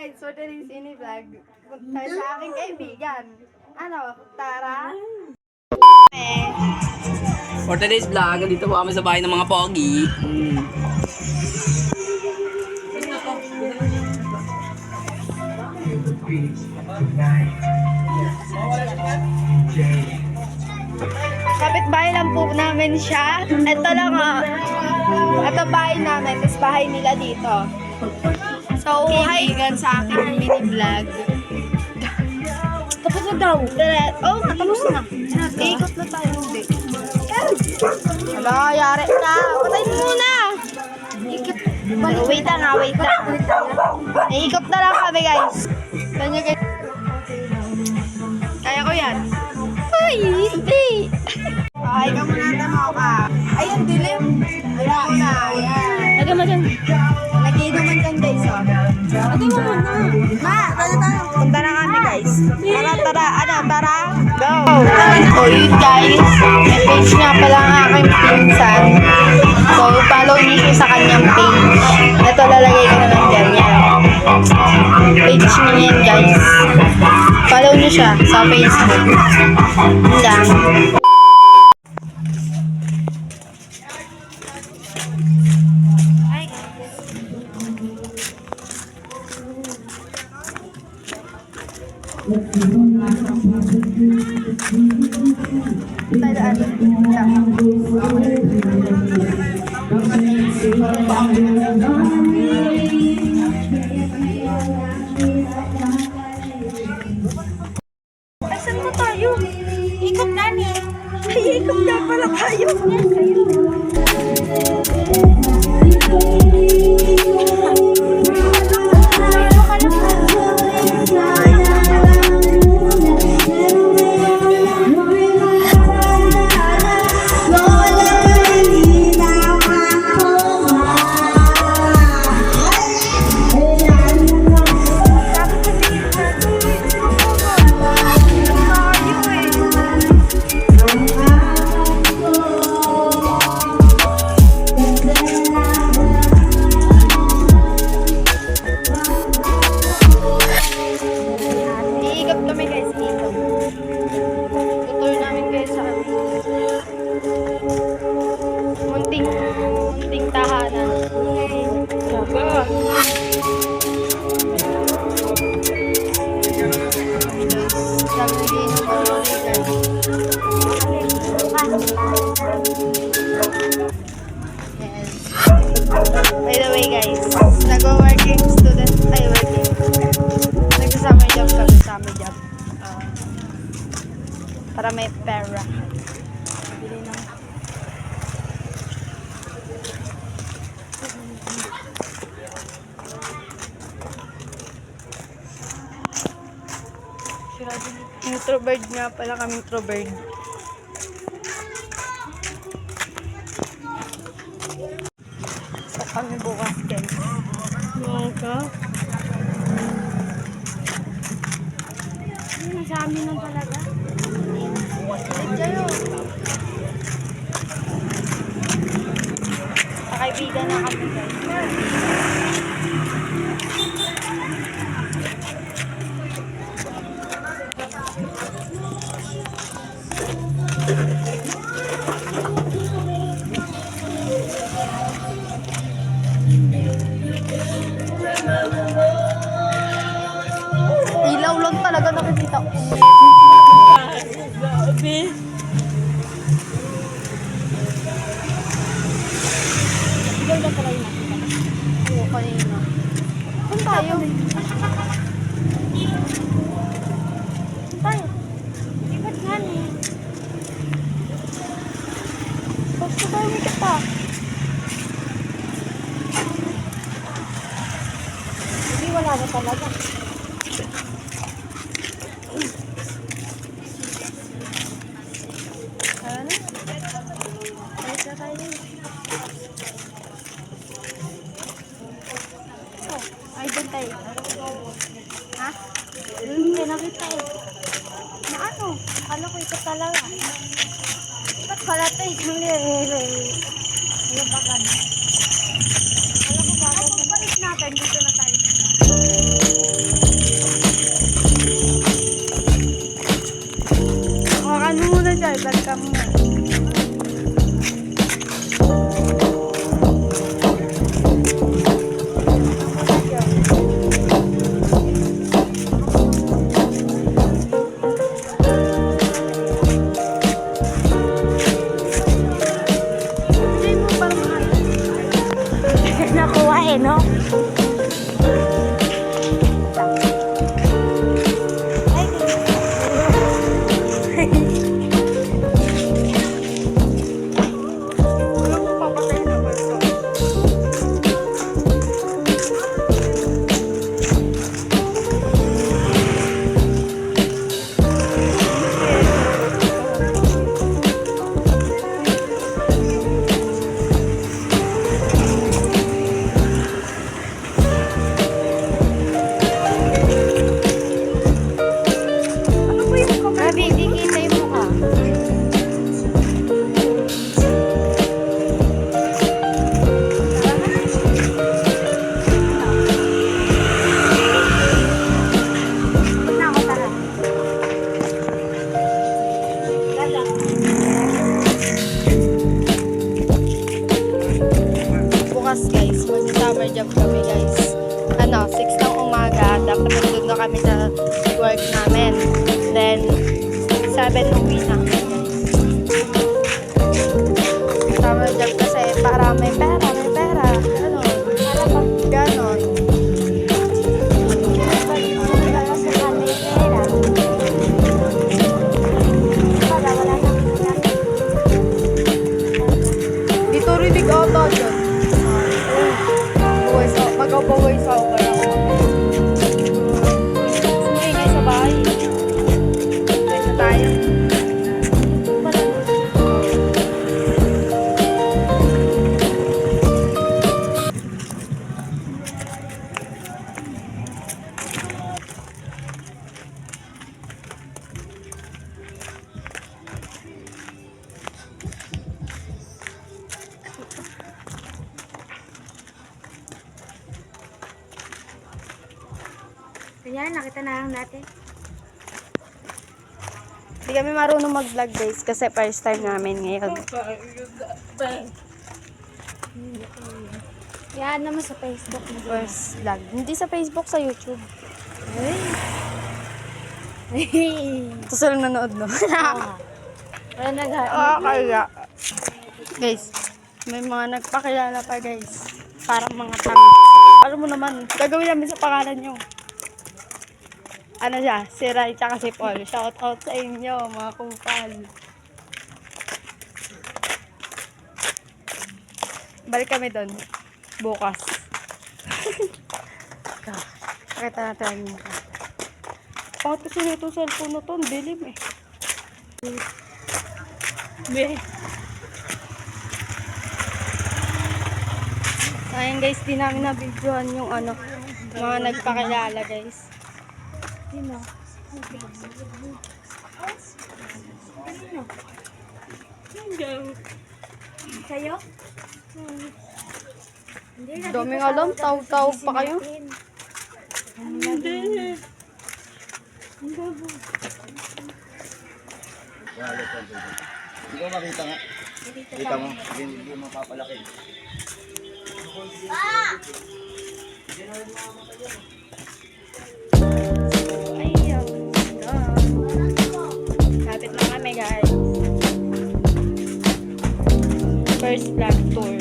guys, for today's ini vlog, punta sa aking kaibigan. Ano, Tara? For today's vlog, dito po kami sa bahay ng mga pogi. Kapit-bahay lang po namin siya. Ito lang ito bahay namin, tapos bahay nila dito. So, kaibigan sa aking mini vlog. Tapos na daw. Oo, tapos na. Ikot na tayo, hindi. Hala, yari ka. Patayin mo muna. Ikot. Wait lang. Ikot na lang kami, guys. Kanya, guys. Kaya ko yan. Ay, hindi. Okay, ka muna tamaw ka. Ayun, dilim. Wala ko na. Ayan. Lagyan mo dyan. Nagiinuman dyan, guys, oh. Lagyan mo muna. Ma, tayo. Punta na kami, guys. Tara. Go! So, yun, guys. May page nga pala ang aking pinsan. So, follow niyo siya sa kanyang page. Ito, lalagay ko na lang dyan. Yan. Page niya yan, guys. Follow niyo siya sa Facebook. Yun lang. Asan mo tayo? Ikot na ni. Ay, ikot na pala tayo. Munting tahanan. By the way, guys, nag-working student, nag-summer job kami, para may pera. Bili ng introvert nga pala kami, introvert. So kami bukas, guys. Okay. Nasa amin lang talaga. Ulit kayo. Kakaibigan na kami, guys. Ilaw lang talaga nakikita ko. Grabe. Ikaw lang pala yung nakita. Oo, kanina. Saan tayo? Tayo. Ikot nga ni. Basta tayo may kita. Hindi, wala na talaga. Ano? Balik na tayo. Ay, doon tayo. Ha? Hindi, nakita eh. Na ano? Akala ko ito talaga. Ba't pala tayo isang lirere? Ano ba ka? Alam ko ba? Ay, pagbalik natin, dito na tayo. kami sa work namin. Then, 7 uwi na kami, guys. Tama dyan kasi para may pera, may pera. Ano? Para pag Ganon. wala sa kanay pera. Para wala na kami. Dito rinig auto dyan. Mag-away sa ako kaya ako. Sumingay sa bahay. Pwede na tayo. Kanya, nakita na lang natin. Hindi kami marunong mag-vlog guys kasi first time namin ngayon. Yan naman sa Facebook. First vlog. Hindi sa Facebook, sa YouTube. Ito sila nanood, no? Wala Kaya. Guys, may mga nagpakilala pa guys. Parang mga tanga. Alam mo naman, gagawin namin sa pangalan nyo. Ano siya? Si Rai tsaka si Paul. Shout out sa inyo, mga kupal. Balik kami doon. Bukas. Pakita natin yung mukha. Bakit kasi nito cellphone na to? Ang dilim eh. Sayang guys, di namin na-videoan yung ano, mga nagpakilala guys. Sino? Sa'yo? Hindi, Daming alam, tawag-tawag pa kayo. Hindi. Hindi ko makita nga. Kita mo, hindi mo mapapalaki. Ayun. Lapit na kami guys. First vlog tour.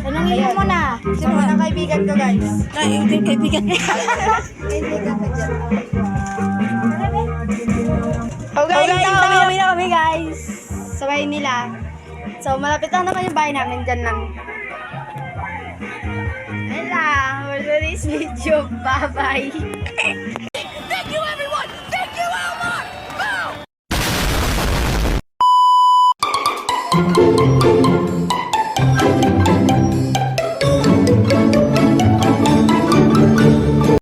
Tanongin mo muna. Sino ang kaibigan ko guys? Ay, yung kaibigan. Oh guys, uwi na kami guys. Sa bahay nila. So malapit na naman yung bahay namin dyan lang. Ayun lang. For today's video. Bye-bye. Thank you, everyone! Thank you, Elmar! Boom!